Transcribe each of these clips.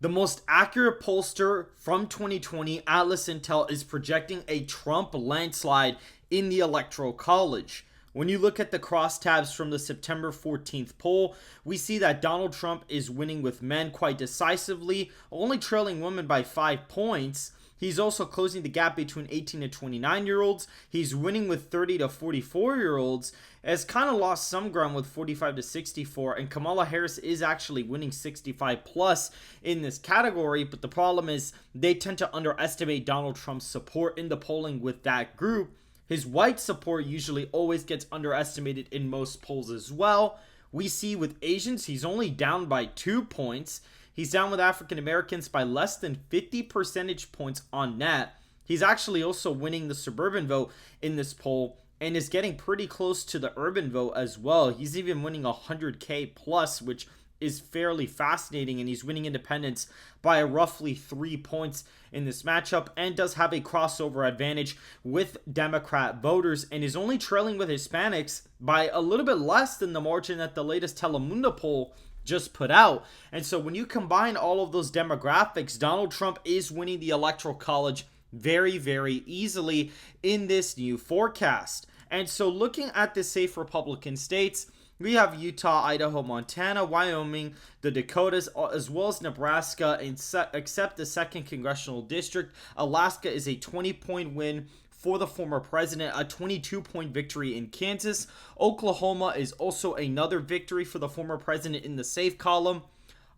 The most accurate pollster from 2020, Atlas Intel, is projecting a Trump landslide in the Electoral College. When you look at the crosstabs from the September 14th poll, we see that Donald Trump is winning with men quite decisively, only trailing women by 5 points. He's also closing the gap between 18 to 29-year-olds. He's winning with 30 to 44-year-olds. Has kind of lost some ground with 45 to 64. And Kamala Harris is actually winning 65 plus in this category. But the problem is they tend to underestimate Donald Trump's support in the polling with that group. His white support usually always gets underestimated in most polls as well. We see with Asians, he's only down by 2 points. He's down with African Americans by less than 50 percentage points on net. He's actually also winning the suburban vote in this poll and is getting pretty close to the urban vote as well. He's even winning 100K plus, which is fairly fascinating, and he's winning independents by roughly 3 points in this matchup and does have a crossover advantage with Democrat voters and is only trailing with Hispanics by a little bit less than the margin that the latest Telemundo poll just put out. And so when you combine all of those demographics, Donald Trump is winning the Electoral College very, very easily in this new forecast. And so looking at the safe Republican states, we have Utah, Idaho, Montana, Wyoming, the Dakotas, as well as Nebraska, except the 2nd Congressional District. Alaska is a 20-point win for the former president, a 22-point victory in Kansas. Oklahoma is also another victory for the former president in the safe column.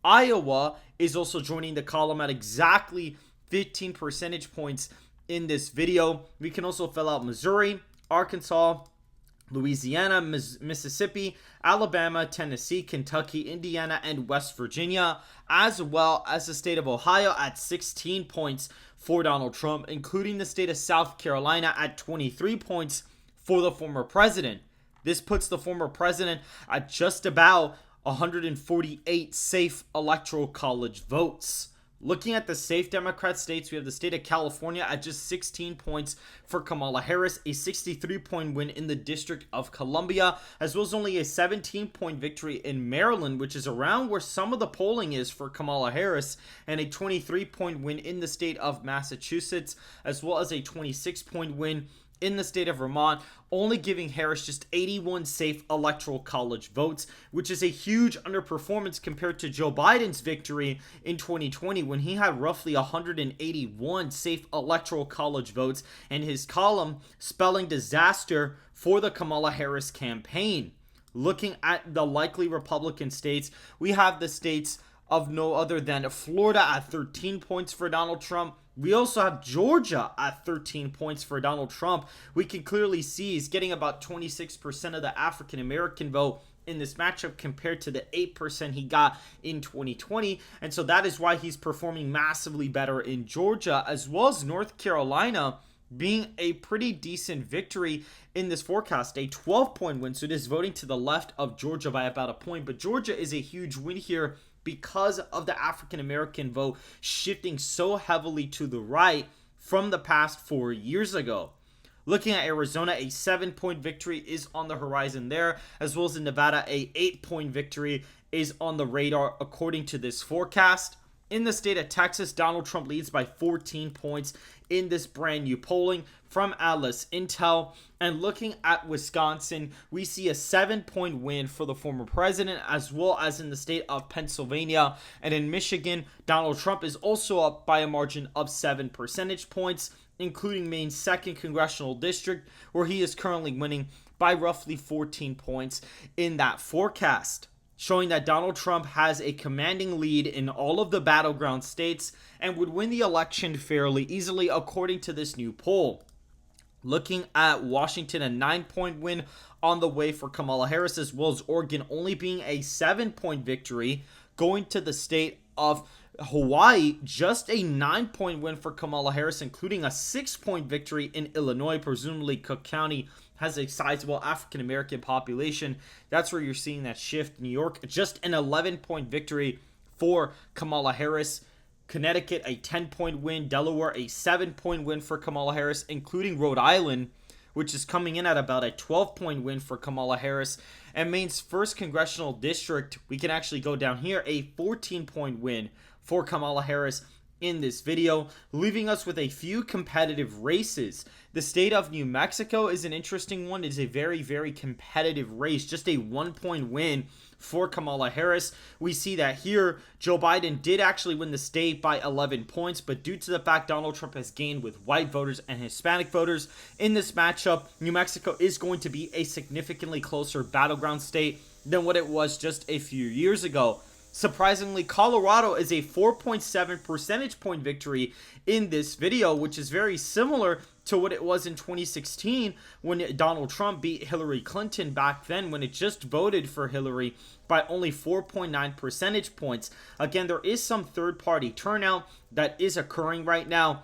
Iowa is also joining the column at exactly 15 percentage points in this video. We can also fill out Missouri, Arkansas, Louisiana, Mississippi, Alabama, Tennessee, Kentucky, Indiana, and West Virginia, as well as the state of Ohio at 16 points for Donald Trump, including the state of South Carolina at 23 points for the former president. This puts the former president at just about 148 safe Electoral College votes. Looking at the safe Democrat states, we have the state of California at just 16 points for Kamala Harris, a 63-point win in the District of Columbia, as well as only a 17-point victory in Maryland, which is around where some of the polling is for Kamala Harris, and a 23-point win in the state of Massachusetts, as well as a 26-point win in the state of Vermont, only giving Harris just 81 safe Electoral College votes, which is a huge underperformance compared to Joe Biden's victory in 2020 when he had roughly 181 safe Electoral College votes, and his column spelling disaster for the Kamala Harris campaign. Looking at the likely Republican states, we have the states of no other than Florida at 13 points for Donald Trump. We also have Georgia at 13 points for Donald Trump. We can clearly see he's getting about 26% of the African American vote in this matchup compared to the 8% he got in 2020. And so that is why he's performing massively better in Georgia, as well as North Carolina being a pretty decent victory in this forecast, a 12-point win. So it is voting to the left of Georgia by about a point, but Georgia is a huge win here because of the African American vote shifting so heavily to the right from the past 4 years ago. Looking at Arizona, a 7-point victory is on the horizon there, as well as in Nevada, a 8-point victory is on the radar according to this forecast. In the state of Texas, Donald Trump leads by 14 points in this brand new polling from Atlas Intel. And looking at Wisconsin, we see a 7-point win for the former president, as well as in the state of Pennsylvania. And in Michigan, Donald Trump is also up by a margin of 7 percentage points, including Maine's 2nd Congressional District, where he is currently winning by roughly 14 points in that forecast, showing that Donald Trump has a commanding lead in all of the battleground states and would win the election fairly easily according to this new poll. Looking at Washington, a 9-point win on the way for Kamala Harris, as well as Oregon only being a 7-point victory. Going to the state of Hawaii, just a 9-point win for Kamala Harris, including a 6-point victory in Illinois. Presumably Cook County has a sizable African American population. That's where you're seeing that shift. New York, just an 11-point victory for Kamala Harris. Connecticut, a 10-point win. Delaware, a 7-point win for Kamala Harris, including Rhode Island, which is coming in at about a 12-point win for Kamala Harris. And Maine's 1st Congressional District, we can actually go down here, a 14-point win for Kamala Harris in this video, leaving us with a few competitive races. The state of New Mexico is an interesting one. It is a very, very competitive race. Just a 1-point win for Kamala Harris. We see that here, Joe Biden did actually win the state by 11 points, but due to the fact Donald Trump has gained with white voters and Hispanic voters in this matchup, New Mexico is going to be a significantly closer battleground state than what it was just a few years ago. Surprisingly, Colorado is a 4.7 percentage point victory in this video, which is very similar to what it was in 2016 when Donald Trump beat Hillary Clinton back then, when it just voted for Hillary by only 4.9 percentage points. Again, there is some third-party turnout that is occurring right now.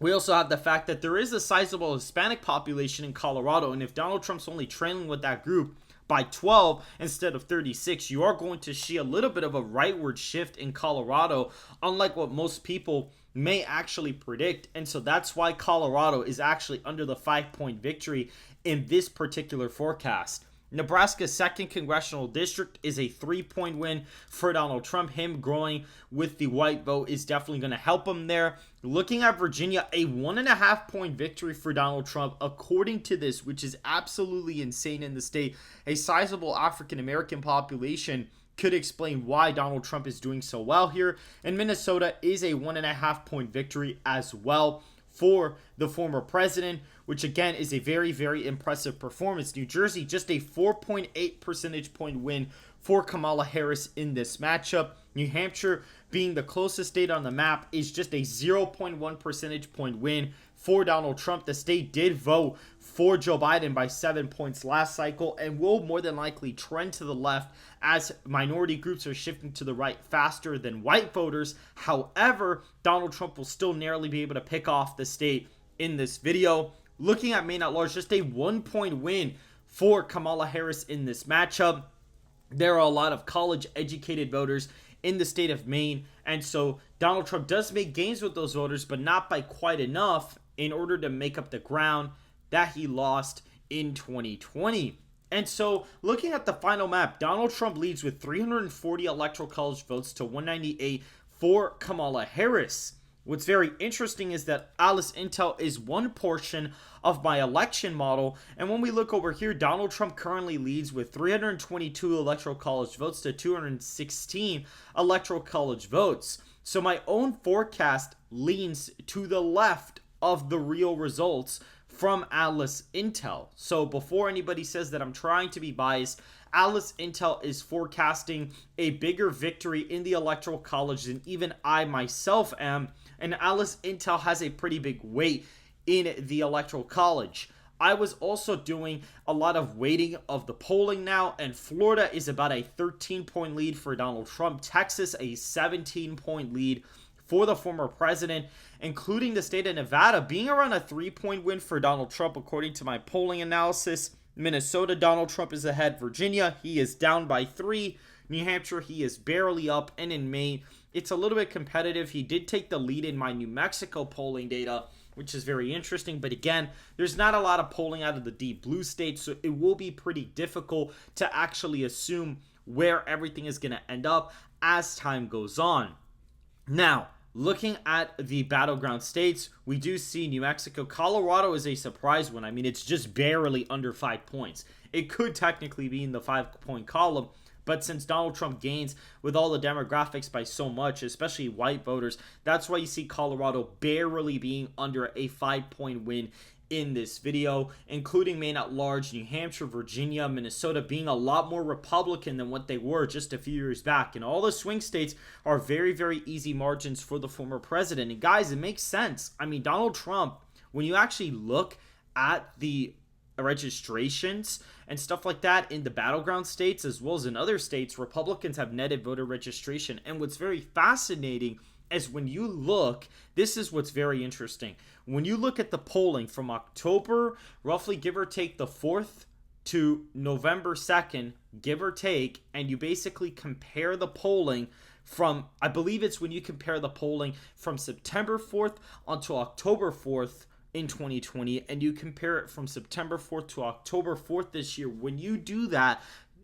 We also have the fact that there is a sizable Hispanic population in Colorado, and if Donald Trump's only trailing with that group by 12 instead of 36, you are going to see a little bit of a rightward shift in Colorado, unlike what most people may actually predict. And so that's why Colorado is actually under the 5-point victory in this particular forecast. Nebraska's 2nd congressional district is a 3-point win for Donald Trump. Him growing with the white vote is definitely going to help him there. Looking at Virginia, a 1.5-point victory for Donald Trump, according to this, which is absolutely insane in the state. A sizable African-American population could explain why Donald Trump is doing so well here. And Minnesota is a 1.5-point victory as well for the former president, which again is a very, very impressive performance. New Jersey, just a 4.8 percentage point win for Kamala Harris in this matchup. New Hampshire, being the closest state on the map, is just a 0.1 percentage point win for Donald Trump. The state did vote for Joe Biden by 7 points last cycle and will more than likely trend to the left as minority groups are shifting to the right faster than white voters. However, Donald Trump will still narrowly be able to pick off the state in this video. Looking at Maine at large, just a 1-point win for Kamala Harris in this matchup. There are a lot of college-educated voters in the state of Maine, and so Donald Trump does make gains with those voters, but not by quite enough in order to make up the ground that he lost in 2020. And so, looking at the final map, Donald Trump leads with 340 electoral college votes to 198 for Kamala Harris. What's very interesting is that Alice Intel is one portion of my election model, and when we look over here, Donald Trump currently leads with 322 electoral college votes to 216 electoral college votes. So my own forecast leans to the left of the real results from Alice Intel. So before anybody says that I'm trying to be biased, Alice Intel is forecasting a bigger victory in the electoral college than even I myself am, and Alice Intel has a pretty big weight in the electoral college. I was also doing a lot of weighting of the polling now, and Florida is about a 13-point lead for Donald Trump, Texas a 17-point lead for the former president, including the state of Nevada being around a 3-point win for Donald Trump according to my polling analysis. Minnesota, Donald Trump is ahead. Virginia, he is down by 3. New Hampshire, he is barely up. And in Maine, it's a little bit competitive. He did take the lead in my New Mexico polling data, which is very interesting. But again, there's not a lot of polling out of the deep blue states, so it will be pretty difficult to actually assume where everything is going to end up as time goes on. Now, looking at the battleground states, we do see New Mexico. Colorado is a surprise one. I mean, it's just barely under 5 points. It could technically be in the 5-point column, but since Donald Trump gains with all the demographics by so much, especially white voters, that's why you see Colorado barely being under a 5-point win in this video, including Maine at large, New Hampshire, Virginia, Minnesota being a lot more Republican than what they were just a few years back. And all the swing states are very, very easy margins for the former president. And guys, it makes sense. I mean, Donald Trump, when you actually look at the registrations and stuff like that in the battleground states as well as in other states, Republicans have netted voter registration. And what's very fascinating is when you look, this is what's very interesting. When you look at the polling from October, roughly give or take the 4th to November 2nd, give or take, and you basically compare the polling from, I believe it's when you compare the polling from September 4th until October 4th in 2020, and you compare it from September 4th to October 4th this year. When you do that,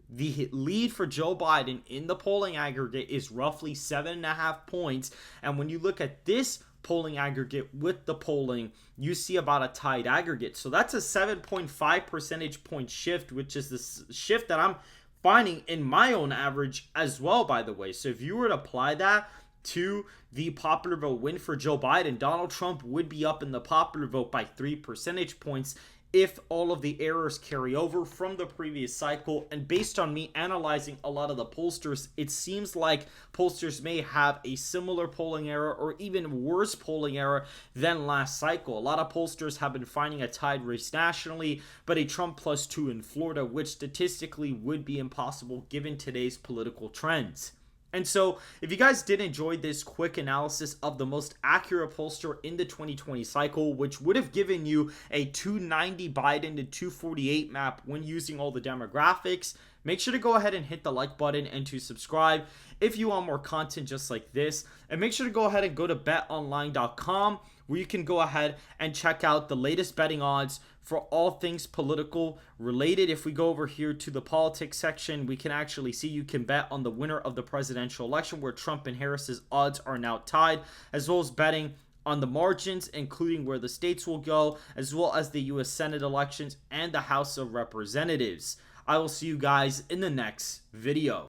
the lead for Joe Biden in the polling aggregate is roughly 7.5 points. And when you look at this polling aggregate with the polling, you see about a tied aggregate. So that's a 7.5 percentage point shift, which is the shift that I'm finding in my own average as well, by the way. So if you were to apply that to the popular vote win for Joe Biden, Donald Trump would be up in the popular vote by 3 percentage points if all of the errors carry over from the previous cycle. And based on me analyzing a lot of the pollsters, it seems like pollsters may have a similar polling error or even worse polling error than last cycle. A lot of pollsters have been finding a tied race nationally, but a Trump +2 in Florida, which statistically would be impossible given today's political trends. And so, if you guys did enjoy this quick analysis of the most accurate pollster in the 2020 cycle, which would have given you a 290 Biden to 248 map when using all the demographics, make sure to go ahead and hit the like button and to subscribe if you want more content just like this. And make sure to go ahead and go to betonline.com, where you can go ahead and check out the latest betting odds for all things political related. If we go over here to the politics section, we can actually see you can bet on the winner of the presidential election, where Trump and Harris's odds are now tied, as well as betting on the margins, including where the states will go, as well as the U.S. Senate elections and the House of Representatives. I will see you guys in the next video.